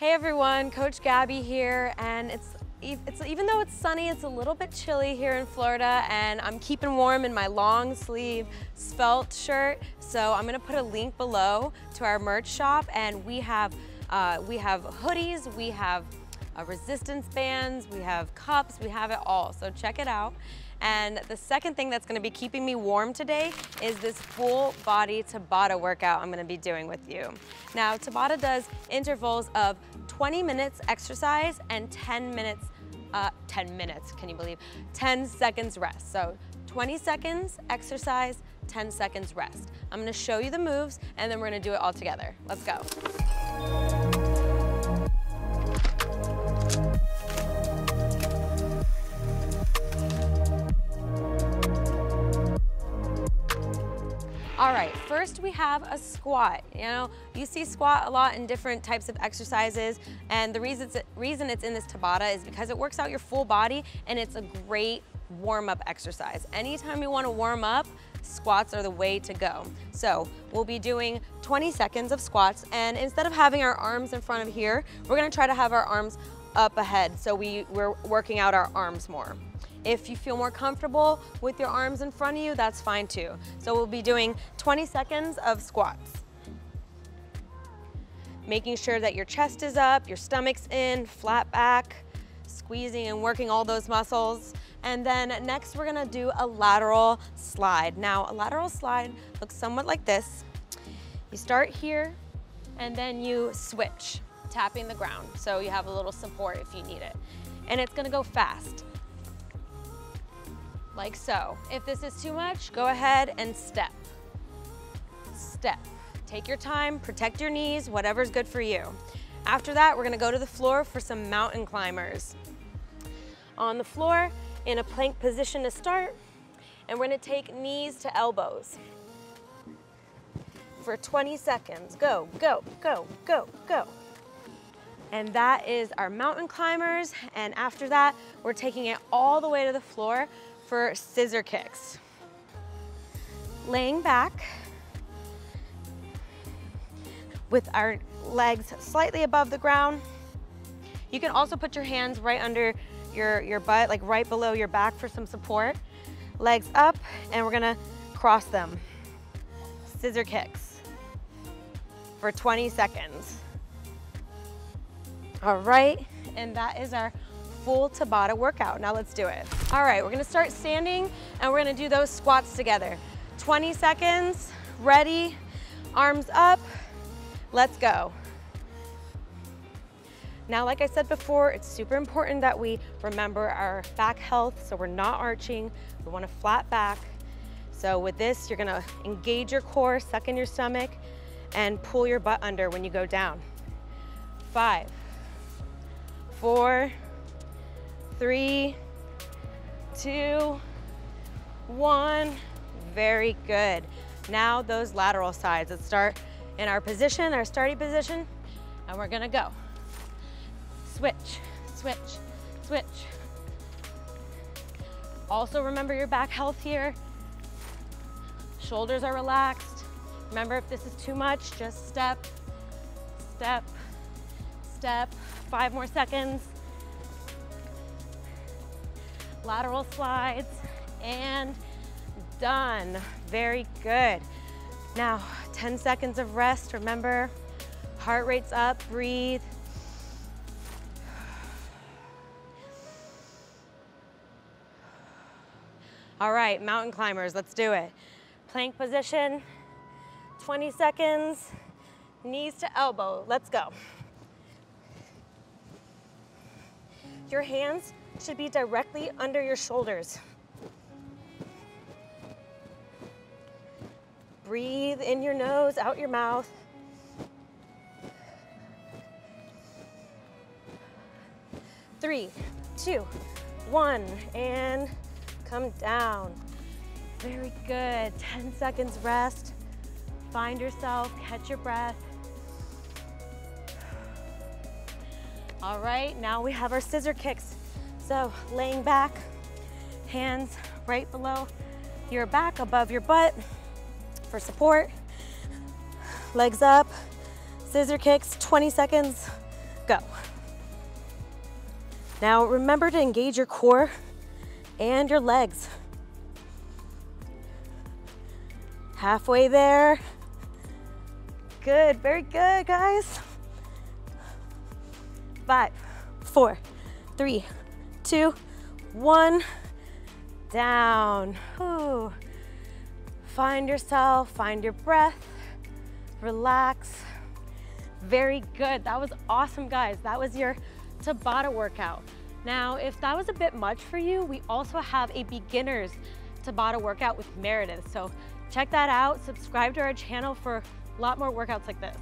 Hey everyone, Coach Gabby here, and even though it's sunny, it's a little bit chilly here in Florida, and I'm keeping warm in my long sleeve svelte shirt. So I'm gonna put a link below to our merch shop, and we have hoodies, we have resistance bands, we have cups, we have it all. So check it out. And the second thing that's gonna be keeping me warm today is this full body Tabata workout I'm gonna be doing with you. Now, Tabata does intervals of 20 minutes exercise and 10 seconds rest. So 20 seconds exercise, 10 seconds rest. I'm gonna show you the moves and then we're gonna do it all together. Let's go. All right, first we have a squat. You know, you see squat a lot in different types of exercises, and the reason it's in this Tabata is because it works out your full body and it's a great warm-up exercise. Anytime you want to warm up, squats are the way to go. So we'll be doing 20 seconds of squats, and instead of having our arms in front of here, we're gonna try to have our arms up ahead, so we're working out our arms more. If you feel more comfortable with your arms in front of you, that's fine too. So we'll be doing 20 seconds of squats. Making sure that your chest is up, your stomach's in, flat back, squeezing and working all those muscles. And then next we're gonna do a lateral slide. Now, a lateral slide looks somewhat like this. You start here and then you switch, tapping the ground. So you have a little support if you need it. And it's gonna go fast. Like so. If this is too much, go ahead and step. Step. Take your time, protect your knees, whatever's good for you. After that, we're gonna go to the floor for some mountain climbers. On the floor, in a plank position to start, and we're gonna take knees to elbows. For 20 seconds. Go, go, go, go, go. And that is our mountain climbers, and after that, we're taking it all the way to the floor for scissor kicks. Laying back with our legs slightly above the ground. You can also put your hands right under your butt, like right below your back for some support. Legs up, and we're gonna cross them. Scissor kicks for 20 seconds. All right, and that is our full Tabata workout. Now let's do it. All right, we're gonna start standing and we're gonna do those squats together. 20 seconds, ready, arms up, let's go. Now, like I said before, it's super important that we remember our back health, so we're not arching, we want a flat back. So with this, you're gonna engage your core, suck in your stomach, and pull your butt under when you go down. 5, 4, 3, 2, 1. Very good. Now those lateral sides. Let's start in our position, our starting position, and we're gonna go. Switch, switch, switch. Also remember your back health here. Shoulders are relaxed. Remember, if this is too much, just step, step, step. 5 more seconds. Lateral slides, and done. Very good. Now, 10 seconds of rest. Remember, heart rate's up, breathe. All right, mountain climbers, let's do it. Plank position, 20 seconds, knees to elbow, let's go. Your hands should be directly under your shoulders. Breathe in your nose, out your mouth. Three, 2, 1, and come down. Very good. 10 seconds rest. Find yourself, catch your breath. All right, now we have our scissor kicks. So laying back, hands right below your back, above your butt for support. Legs up, scissor kicks, 20 seconds. Go. Now remember to engage your core and your legs. Halfway there. Good, very good, guys. 5, 4, 3, 2, 1. Down. Ooh. Find yourself, find your breath, relax. Very good. That was awesome, guys. That was your Tabata workout. Now, if that was a bit much for you, we also have a beginner's Tabata workout with Meredith. So check that out. Subscribe to our channel for a lot more workouts like this.